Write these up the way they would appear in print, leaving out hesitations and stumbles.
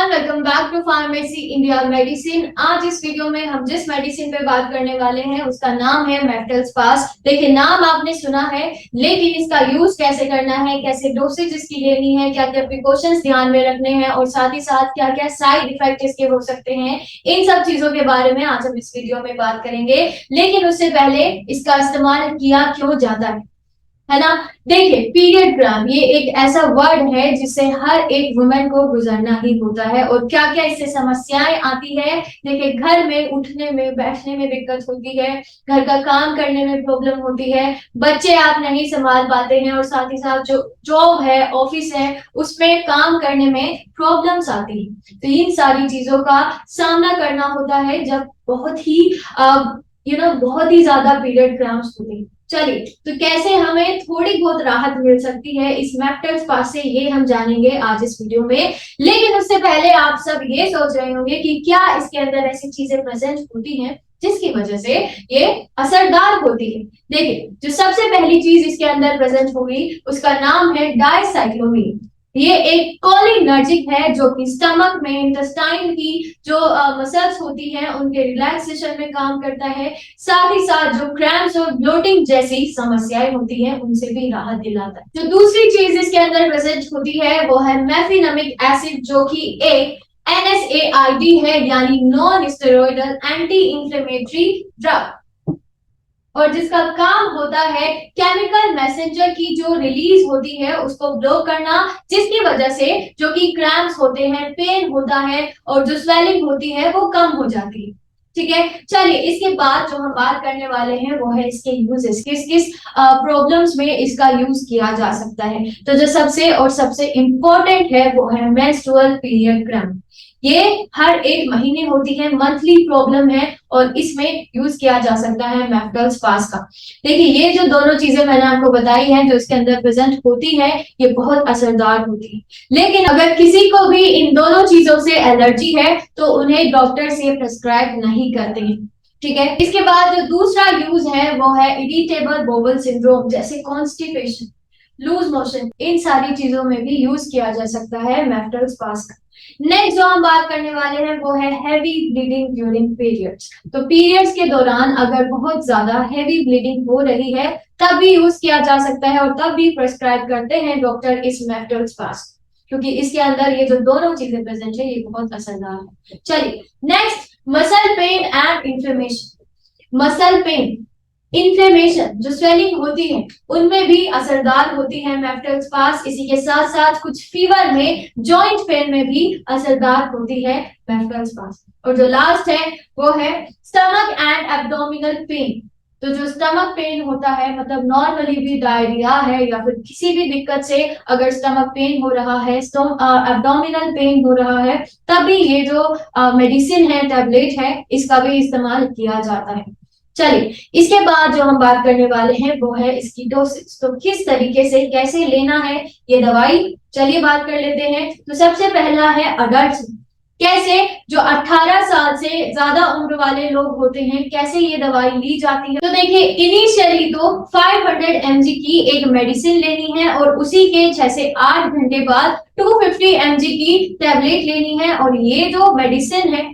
Everyone, welcome back to pharmacy India medicine. आज इस video में हम जिस मेडिसिन पे बात करने वाले हैं उसका नाम है मेफ्टल्सपास। देखिए, नाम आपने सुना है, लेकिन इसका यूज कैसे करना है, कैसे डोसेज इसकी लेनी है, क्या क्या प्रिकॉशंस ध्यान में रखने हैं और साथ ही साथ क्या क्या साइड इफेक्ट इसके हो सकते हैं, इन सब चीजों के बारे में आज हम इस वीडियो में बात करेंगे। लेकिन उससे पहले इसका इस्तेमाल किया क्यों जाता है ना। देखिए, पीरियड ग्राम ये एक ऐसा वर्ड है जिससे हर एक वुमेन को गुजरना ही होता है और क्या क्या इससे समस्याएं आती है। देखिए, घर में उठने में बैठने में दिक्कत होती है, घर का काम करने में प्रॉब्लम होती है, बच्चे आप नहीं संभाल पाते हैं और साथ ही साथ जो जॉब है, ऑफिस है, उसमें काम करने में प्रॉब्लम्स आती है। तो इन सारी चीजों का सामना करना होता है जब बहुत ही बहुत ही ज्यादा पीरियड क्राम्स होते हैं। चलिए, तो कैसे हमें थोड़ी बहुत राहत मिल सकती है इस मेफ्टल्सपास से, ये हम जानेंगे आज इस वीडियो में। लेकिन उससे पहले आप सब ये सोच रहे होंगे कि क्या इसके अंदर ऐसी चीजें प्रेजेंट होती हैं जिसकी वजह से ये असरदार होती है। देखिए, जो सबसे पहली चीज इसके अंदर प्रेजेंट होगी उसका नाम है डायसाइक्लोमीन। ये एक कोलिनर्जिक है जो कि स्टमक में इंटेस्टाइन की जो मसल्स होती हैं उनके रिलैक्सेशन में काम करता है। साथ ही साथ जो क्रैम्प्स और ब्लोटिंग जैसी समस्याएं होती हैं उनसे भी राहत दिलाता है। जो दूसरी चीज इसके अंदर प्रेजेंट होती है वो है मेफिनमिक एसिड, जो कि एक NSAID है, यानी non steroidal anti inflammatory drug, और जिसका काम होता है केमिकल मैसेंजर की जो रिलीज होती है उसको ब्लॉक करना, जिसकी वजह से जो कि क्रैम्प्स होते हैं, पेन होता है और जो स्वेलिंग होती है वो कम हो जाती है। ठीक है, चलिए, इसके बाद जो हम बात करने वाले हैं वो है इसके यूजेस, किस किस प्रॉब्लम्स में इसका यूज किया जा सकता है। तो जो सबसे इम्पोर्टेंट है वो है मेंस्ट्रुअल पीरियड क्रैम्प। ये हर एक महीने होती है, मंथली प्रॉब्लम है और इसमें यूज किया जा सकता है मेफ्टल्सपास का। देखिए, ये जो दोनों चीजें मैंने आपको बताई हैं जो इसके अंदर प्रेजेंट होती है, ये बहुत असरदार होती है। लेकिन अगर किसी को भी इन दोनों चीजों से एलर्जी है तो उन्हें डॉक्टर से प्रेस्क्राइब नहीं करते हैं। ठीक है, इसके बाद जो दूसरा यूज है वो है इरिटेबल बोवल सिंड्रोम, जैसे कॉन्स्टिपेशन, लूज मोशन, इन सारी चीजों में भी यूज किया जा सकता है मेफ्टल्सपास का। नेक्स्ट जो हम बात करने वाले हैं वो है हैवी ब्लीडिंग ड्यूरिंग पीरियड्स। तो पीरियड्स के दौरान अगर बहुत ज्यादा हैवी ब्लीडिंग हो रही है तब भी यूज किया जा सकता है और तब भी प्रेस्क्राइब करते हैं डॉक्टर इस मेफ्टल्सपास, क्योंकि इसके अंदर ये जो दोनों चीजें प्रेजेंट है ये बहुत असरदार है। चलिए, next, muscle pain and inflammation. Muscle pain, inflammation, जो स्वेलिंग होती है उनमें भी असरदार होती है मेफ्टल्सपास। इसी के साथ साथ कुछ फीवर में, जॉइंट पेन में भी असरदार होती है मेफ्टल्सपास। और जो लास्ट है वो है स्टमक एंड एब्डोमिनल पेन। तो जो स्टमक पेन होता है, मतलब नॉर्मली भी डायरिया है या फिर किसी भी दिक्कत से अगर स्टमक पेन हो रहा है, एब्डोमिनल पेन हो रहा है, तभी ये जो मेडिसिन है, टैबलेट है, इसका भी इस्तेमाल किया जाता है। चलिए, इसके बाद जो हम बात करने वाले हैं वो है इसकी डोसेज। तो किस तरीके से, कैसे लेना है ये दवाई, चलिए बात कर लेते हैं। तो सबसे पहला है अडल्ट। कैसे, जो 18 साल से ज्यादा उम्र वाले लोग होते हैं, कैसे ये दवाई ली जाती है। तो देखिए, इनिशियली तो 500 mg की एक मेडिसिन लेनी है और उसी के 6 से 8 घंटे बाद 250 mg की टैबलेट लेनी है। और ये जो मेडिसिन है,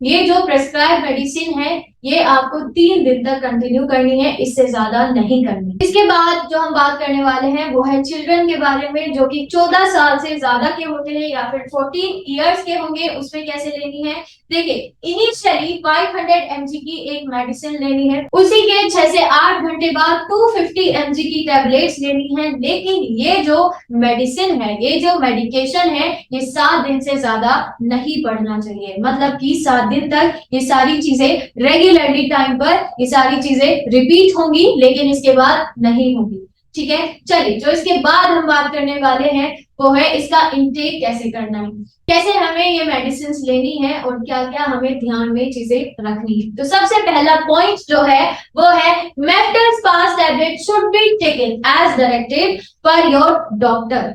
ये जो प्रेस्क्राइब मेडिसिन है, ये आपको 3 दिन तक कंटिन्यू करनी है, इससे ज्यादा नहीं करनी। इसके बाद जो हम बात करने वाले हैं वो है चिल्ड्रन के बारे में, जो कि 14 साल से ज्यादा के होते हैं या फिर 14 इयर्स के होंगे, उसमें कैसे लेनी है। देखिए, इनिशियली 500 mg की एक मेडिसिन लेनी है, उसी के 6 से 8 घंटे बाद 250 mg की टैबलेट्स लेनी है। लेकिन ये जो मेडिसिन है, ये जो मेडिकेशन है, ये 7 दिन से ज्यादा नहीं बढ़ना चाहिए। मतलब कि 7 दिन तक ये सारी चीजें रेगुलरली टाइम पर ये सारी चीजें रिपीट होंगी, लेकिन इसके बाद नहीं होंगी। ठीक है, चलिए, जो इसके बाद हम बात करने वाले हैं वो है इसका इंटेक कैसे करना है, कैसे हमें ये मेडिसिन लेनी है और क्या क्या हमें ध्यान में चीजें रखनी है। तो सबसे पहला पॉइंट जो है वो है Meftal Spas tablet should be taken as directed per your doctor.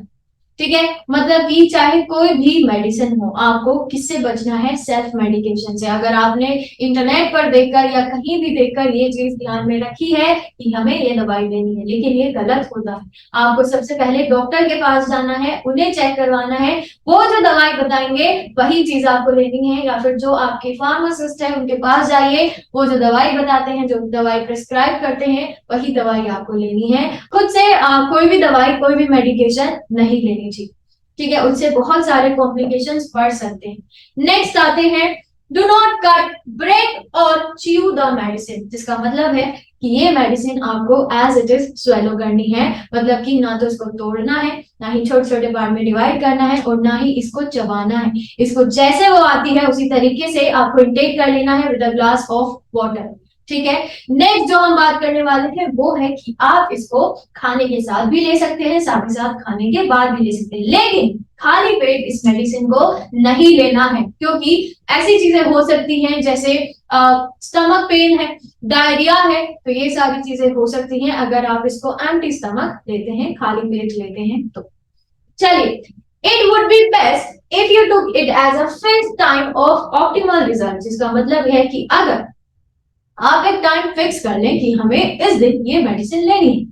ठीक है, मतलब कि चाहे कोई भी मेडिसिन हो, आपको किससे बचना है? सेल्फ मेडिकेशन से। अगर आपने इंटरनेट पर देखकर या कहीं भी देखकर ये चीज ध्यान में रखी है कि हमें ये दवाई लेनी है, लेकिन ये गलत होता है। आपको सबसे पहले डॉक्टर के पास जाना है, उन्हें चेक करवाना है, वो जो दवाई बताएंगे वही चीज आपको लेनी है, या फिर जो आपके फार्मासिस्ट है उनके पास जाइए, वो जो दवाई बताते हैं, जो दवाई प्रिस्क्राइब करते हैं, वही दवाई आपको लेनी है। खुद से कोई भी दवाई, कोई भी मेडिकेशन नहीं लेनी चाहिए, ठीक है, उनसे बहुत सारे कॉम्प्लिकेशंस बढ़ सकते हैं। नेक्स्ट आते हैं, डू नॉट कट, ब्रेक और च्यू द मेडिसिन, जिसका मतलब है कि ये मेडिसिन आपको एज इट इज स्वेलो करनी है, मतलब कि ना तो इसको तोड़ना है, ना ही छोटे छोटे पार्ट में डिवाइड करना है, और ना ही इसको चबाना है। इसको जैसे वो आती है उसी तरीके से आपको इंटेक कर लेना है with a glass of water, ठीक है। नेक्स्ट जो हम बात करने वाले हैं वो है कि आप इसको खाने के साथ भी ले सकते हैं, साथ ही साथ खाने के बाद भी ले सकते हैं, लेकिन खाली पेट इस मेडिसिन को नहीं लेना है, क्योंकि ऐसी चीजें हो सकती हैं जैसे स्टमक पेन है, डायरिया है, तो ये सारी चीजें हो सकती हैं अगर आप इसको एम्प्टी स्टमक लेते हैं, खाली पेट लेते हैं तो। चलिए, it would be best if you took it as a fixed time of optimal result, जिसका मतलब है कि अगर आप एक टाइम फिक्स कर लें कि हमें इस दिन ये मेडिसिन लेनी है,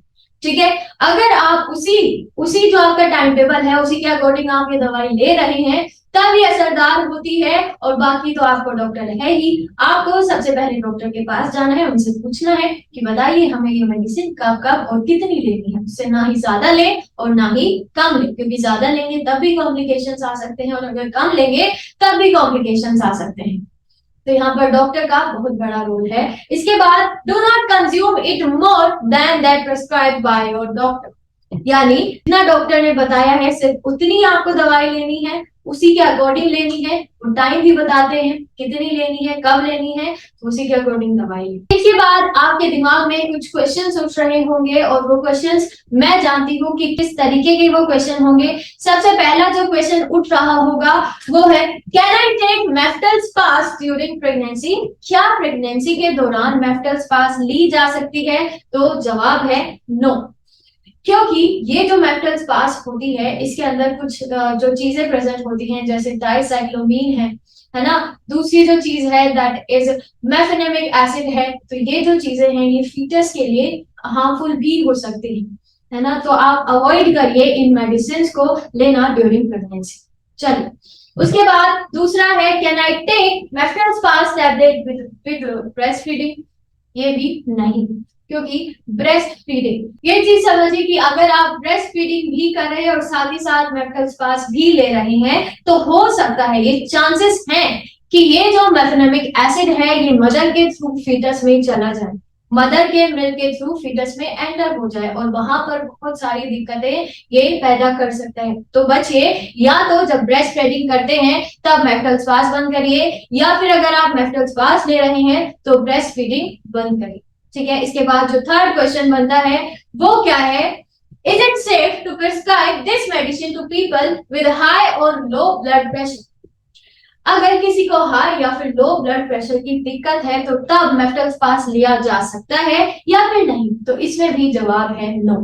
ठीक है। अगर आप उसी उसी जो आपका टाइम टेबल है उसी के अकॉर्डिंग आप ये दवाई ले रहे हैं, तब ये असरदार होती है, और बाकी तो आपको डॉक्टर है ही। आपको सबसे पहले डॉक्टर के पास जाना है, उनसे पूछना है कि बताइए हमें ये मेडिसिन कब कब और कितनी लेनी है, उससे ना ही ज्यादा ले और ना ही कम ले, क्योंकि ज्यादा लेंगे तब भी कॉम्प्लिकेशंस आ सकते हैं, और अगर कम लेंगे तब भी कॉम्प्लिकेशंस आ सकते हैं। तो यहाँ पर डॉक्टर का बहुत बड़ा रोल है। इसके बाद, do not consume it more than that prescribe by your doctor, यानी जितना डॉक्टर ने बताया है सिर्फ उतनी आपको दवाई लेनी है, उसी के अकॉर्डिंग लेनी है, और टाइम भी बताते हैं कितनी लेनी है, कब लेनी है, तो उसी के अकॉर्डिंग दवाई लेनी। इसके बाद आपके दिमाग में कुछ क्वेश्चंस उठ रहे होंगे, और वो क्वेश्चंस मैं जानती हूँ कि किस तरीके के वो क्वेश्चन होंगे। सबसे पहला जो क्वेश्चन उठ रहा होगा वो है, can I take Meftal Spas during pregnancy? क्या प्रेगनेंसी के दौरान मेफ्टल्स पास ली जा सकती है? तो जवाब है नो, क्योंकि ये जो मेफ्टल्स पास होती है इसके अंदर कुछ जो चीजें प्रेजेंट होती हैं, जैसे डाइसाइक्लोमीन है ना, दूसरी जो चीज है दैट इज मेफेनेमिक एसिड है, तो ये जो चीजें हैं ये फीटस के लिए हार्मफुल भी हो सकती है ना, तो आप अवॉइड करिए इन मेडिसिन को लेना ड्यूरिंग प्रेगनेंसी। चलिए, उसके बाद दूसरा है, can I take Meftal Spas tablet with breast feeding? ये भी नहीं, क्योंकि ब्रेस्ट फीडिंग, ये चीज समझिए कि अगर आप ब्रेस्ट फीडिंग भी कर रहे हैं और साथ ही साथ मेफ्टल्स पास भी ले रहे हैं, तो हो सकता है, ये चांसेस हैं कि ये जो मेफेनेमिक एसिड है ये मदर के थ्रू फीटस में चला जाए, मदर के मिल्क के थ्रू फीटस में एंटर हो जाए, और वहां पर बहुत सारी दिक्कतें ये पैदा कर सकता है। तो बचिए, या तो जब ब्रेस्ट फीडिंग करते हैं तब मेफ्टल्स पास बंद करिए, या फिर अगर आप मेफ्टल्स पास ले रहे हैं तो ब्रेस्ट फीडिंग बंद करिए, ठीक है। इसके बाद जो थर्ड क्वेश्चन बनता है वो क्या है, is it safe to prescribe this medicine to people with high और लो ब्लड प्रेशर? अगर किसी को हाई या फिर लो ब्लड प्रेशर की दिक्कत है तो तब मेफ्टल्स पास लिया जा सकता है या फिर नहीं? तो इसमें भी जवाब है नो,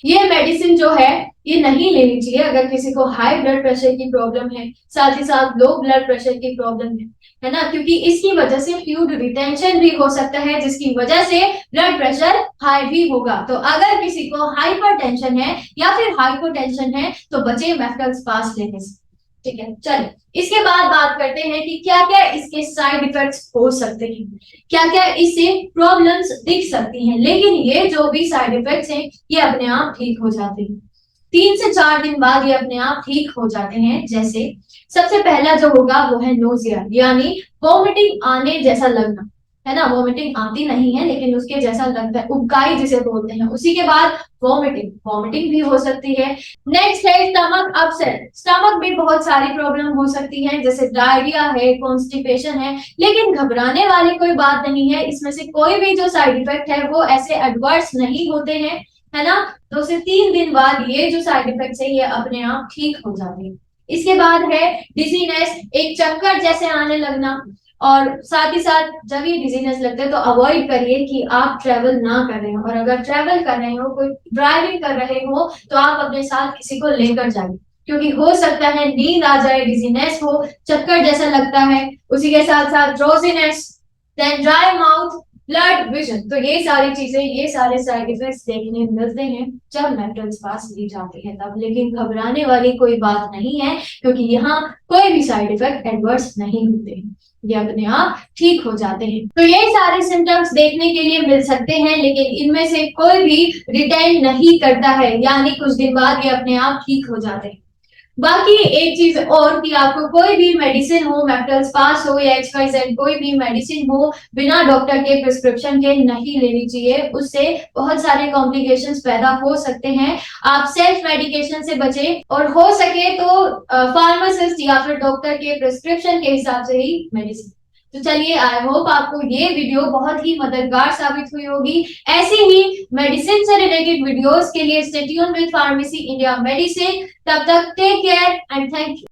ये मेडिसिन जो है ये नहीं लेनी चाहिए अगर किसी को हाई ब्लड प्रेशर की प्रॉब्लम है, साथ ही साथ लो ब्लड प्रेशर की प्रॉब्लम है ना, क्योंकि इसकी वजह से फ्लूइड रिटेंशन भी हो सकता है, जिसकी वजह से ब्लड प्रेशर हाई भी होगा। तो अगर किसी को हाइपरटेंशन है या फिर हाइपोटेंशन है तो बचे मेफ्टल्स पास लेने से, ठीक है। चलिए, इसके बाद बात करते हैं कि क्या क्या इसके साइड इफेक्ट्स हो सकते हैं, क्या क्या इससे प्रॉब्लम्स दिख सकती हैं, लेकिन ये जो भी साइड इफेक्ट्स हैं ये अपने आप ठीक हो जाते हैं, 3 से 4 दिन बाद ये अपने आप ठीक हो जाते हैं। जैसे सबसे पहला जो होगा वो है नोजिया, यानी वॉमिटिंग आने जैसा लगना, है ना, वॉमिटिंग आती नहीं है लेकिन उसके जैसा लगता है, उबकाई जिसे बोलते हैं। उसी के बाद वॉमिटिंग वॉमिटिंग भी हो सकती है। नेक्स्ट है स्टमक अपसेट, स्टमक में बहुत सारी प्रॉब्लम हो सकती है, जैसे डायरिया है, कॉन्स्टिपेशन है, लेकिन घबराने वाली कोई बात नहीं है, इसमें से कोई भी जो साइड इफेक्ट है वो ऐसे एडवर्स नहीं होते हैं, है ना। 2 से 3 दिन बाद ये जो साइड इफेक्ट्स है ये अपने आप ठीक हो जाते हैं। इसके बाद है डिजीनेस, एक चक्कर जैसे आने लगना, और साथ ही साथ जब ये डिजीनेस लगता है तो अवॉइड करिए कि आप ट्रेवल ना कर रहे हो, और अगर ट्रेवल कर रहे हो, कोई ड्राइविंग कर रहे हो, तो आप अपने साथ किसी को लेकर जाइए, क्योंकि हो सकता है नींद आ जाए, डिजीनेस हो, चक्कर जैसा लगता है, उसी के साथ साथ drowsiness, then dry mouth, blurred vision. तो ये सारी चीजें, ये सारे साइड इफेक्ट्स देखने मिलते हैं जब मेटल स्पास ली जाती है तब। लेकिन घबराने वाली कोई बात नहीं है, क्योंकि यहाँ कोई भी साइड इफेक्ट एडवर्स नहीं होते, ये अपने आप ठीक हो जाते हैं। तो ये सारे सिम्टम्स देखने के लिए मिल सकते हैं, लेकिन इनमें से कोई भी रिटेन नहीं करता है, यानी कुछ दिन बाद ये अपने आप ठीक हो जाते हैं। बाकी एक चीज और कि आपको कोई भी मेडिसिन हो, मेटल स्पास हो या XYZ कोई भी मेडिसिन हो, बिना डॉक्टर के प्रिस्क्रिप्शन के नहीं लेनी चाहिए। उससे बहुत सारे कॉम्प्लिकेशंस पैदा हो सकते हैं। आप सेल्फ मेडिकेशन से बचें और हो सके तो फार्मासिस्ट या फिर डॉक्टर के प्रिस्क्रिप्शन के हिसाब से ही मेडिसिन। तो चलिए, आई होप आपको ये वीडियो बहुत ही मददगार साबित हुई होगी। ऐसी ही मेडिसिन से रिलेटेड वीडियोस के लिए stay tuned with pharmacy India medicine. तब तक take care and thank you.